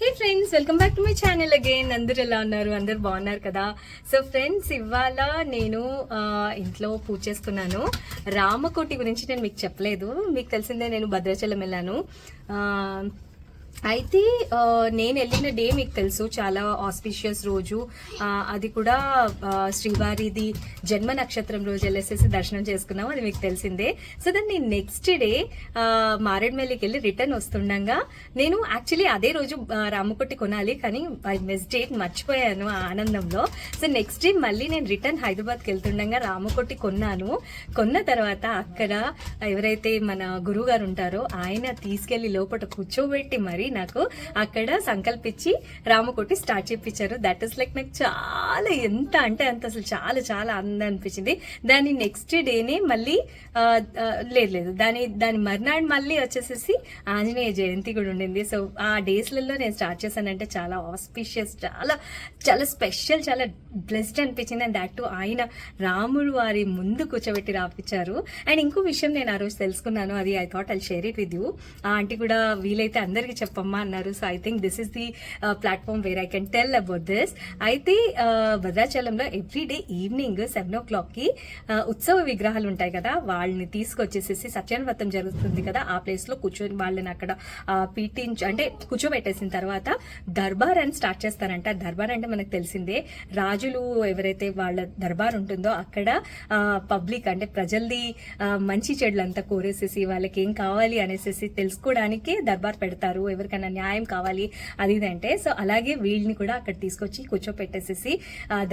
Hey friends, welcome back to my channel again. అందరు ఎలా ఉన్నారు? అందరు బాగున్నారు కదా? సో ఫ్రెండ్స్, ఇవాళ నేను ఇంట్లో పూజ చేసుకున్నాను. రామకోటి గురించి నేను మీకు చెప్పలేదు. మీకు తెలిసిందే, నేను భద్రాచలం వెళ్ళాను. అయితే నేను వెళ్ళిన డే మీకు తెలుసు, చాలా ఆస్పిషియస్ రోజు. అది కూడా శ్రీవారిది జన్మ నక్షత్రం రోజు వెళ్ళేసేసి దర్శనం చేసుకున్నాం, అది మీకు తెలిసిందే. సో దాన్ని నేను నెక్స్ట్ డే మారేడుమల్లికి వెళ్ళి రిటర్న్ వస్తుండగా, నేను యాక్చువల్లీ అదే రోజు రామకోటి కొనాలి, కానీ ఐ మిస్ డేట్, మర్చిపోయాను ఆ ఆనందంలో. సో నెక్స్ట్ డే మళ్ళీ నేను రిటర్న్ హైదరాబాద్కి వెళ్తుండగా రామకోటి కొన్నాను. కొన్న తర్వాత అక్కడ ఎవరైతే మన గురువు గారు ఉంటారో ఆయన తీసుకెళ్లి లోపల కూర్చోబెట్టి మరి నాకు అక్కడ సంకల్పించి రామకోటి స్టార్ట్ చేయించారు. దట్ ఈస్ లైక్ నాకు చాలా, ఎంత అంటే అంత, అసలు చాలా చాలా ఆనందం అనిపించింది. దాని నెక్స్ట్ డేనే మళ్ళీ లేదు దాని మర్నాడు మళ్ళీ వచ్చేసేసి ఆంజనేయ జయంతి కూడా ఉండింది. సో ఆ డేస్లలో నేను స్టార్ట్ చేశానంటే చాలా ఆస్పిషియస్, చాలా చాలా స్పెషల్, చాలా బ్లెస్డ్ అనిపించింది. అండ్ దాట్ టు ఆయన రాముడు వారి ముందు కూర్చోబెట్టి రాపించారు. అండ్ ఇంకో విషయం నేను ఆ రోజు తెలుసుకున్నాను, అది I thought I'll share it with you. ఆ ఆంటీ కూడా వీలైతే అందరికీ చెప్పమ్మా అన్నారు. So I think this is the platform where I can tell about this. అయితే భద్రాచలంలో ఎవ్రీడే ఈవినింగ్ 7 o'clock ఉత్సవ విగ్రహాలు ఉంటాయి కదా, వాళ్ళని తీసుకొచ్చేసేసి సత్యాన్వతం జరుగుతుంది కదా, ఆ ప్లేస్ లో కూర్చొని వాళ్ళని అక్కడ అంటే కూర్చోబెట్టేసిన తర్వాత దర్బార్ అని స్టార్ట్ చేస్తారంట. దర్బార్ అంటే మనకు తెలిసిందే, రాజులు ఎవరైతే వాళ్ళ దర్బార్ ఉంటుందో అక్కడ పబ్లిక్ అంటే ప్రజల్ది మంచి చెడులంతా కోరేసేసి వాళ్ళకి ఏం కావాలి అనేసి తెలుసుకోవడానికి దర్బార్ పెడతారు, ఎవరికైనా న్యాయం కావాలి అది ఇదంటే. సో అలాగే వీళ్ళని కూడా అక్కడ తీసుకొచ్చి కూర్చోపెట్టేసేసి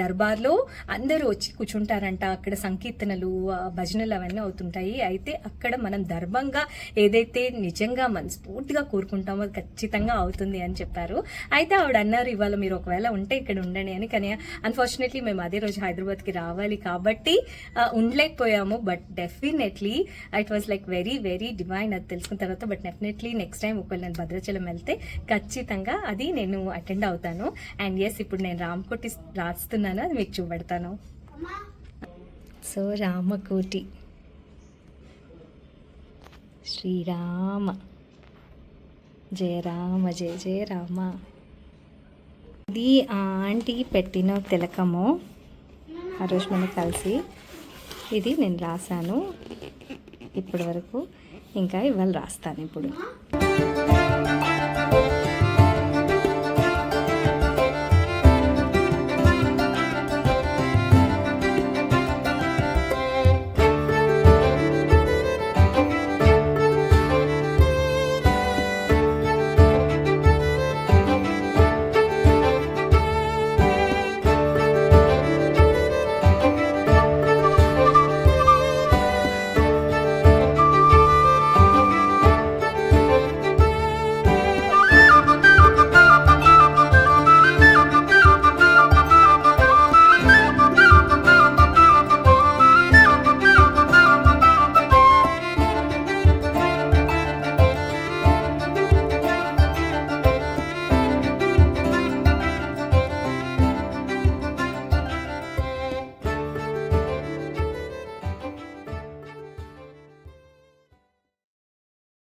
దర్బార్లో అందరూ వచ్చి కూర్చుంటారంట. అక్కడ సంకీర్తనలు, భజనలు అవన్నీ అవుతుంటాయి. అయితే అక్కడ మనం ధర్మంగా ఏదైతే నిజంగా మనస్ఫూర్తిగా కోరుకుంటామో అది ఖచ్చితంగా అవుతుంది అని చెప్పారు. అయితే ఆవిడ అన్నారు, ఇవాళ మీరు ఒకవేళ ఉంటే ఇక్కడ ఉండండి అని. కానీ అన్ఫార్చునేట్లీ మేము అదే రోజు హైదరాబాద్కి రావాలి కాబట్టి ఉండలేకపోయాము. But definitely it was like very very divine, అది తెలుసుకున్న తర్వాత. బట్ డెఫినెట్లీ నెక్స్ట్ టైం ఒకవేళ నేను భద్రాచలం వెళ్తే ఖచ్చితంగా అది నేను అటెండ్ అవుతాను. అండ్ ఎస్, ఇప్పుడు నేను రామకోటి రాస్తున్నాను, అది మీకు చూపెడతాను. సో రామకోటి, శ్రీరామ జయ రామ జయ జయ రామ. ఇది ఆంటీ పెట్టిన తిలకము, ఆ రోజు మనం కలిసి ఇది నేను రాశాను ఇప్పటి వరకు. ఇంకా ఇవాళ రాస్తాను ఇప్పుడు.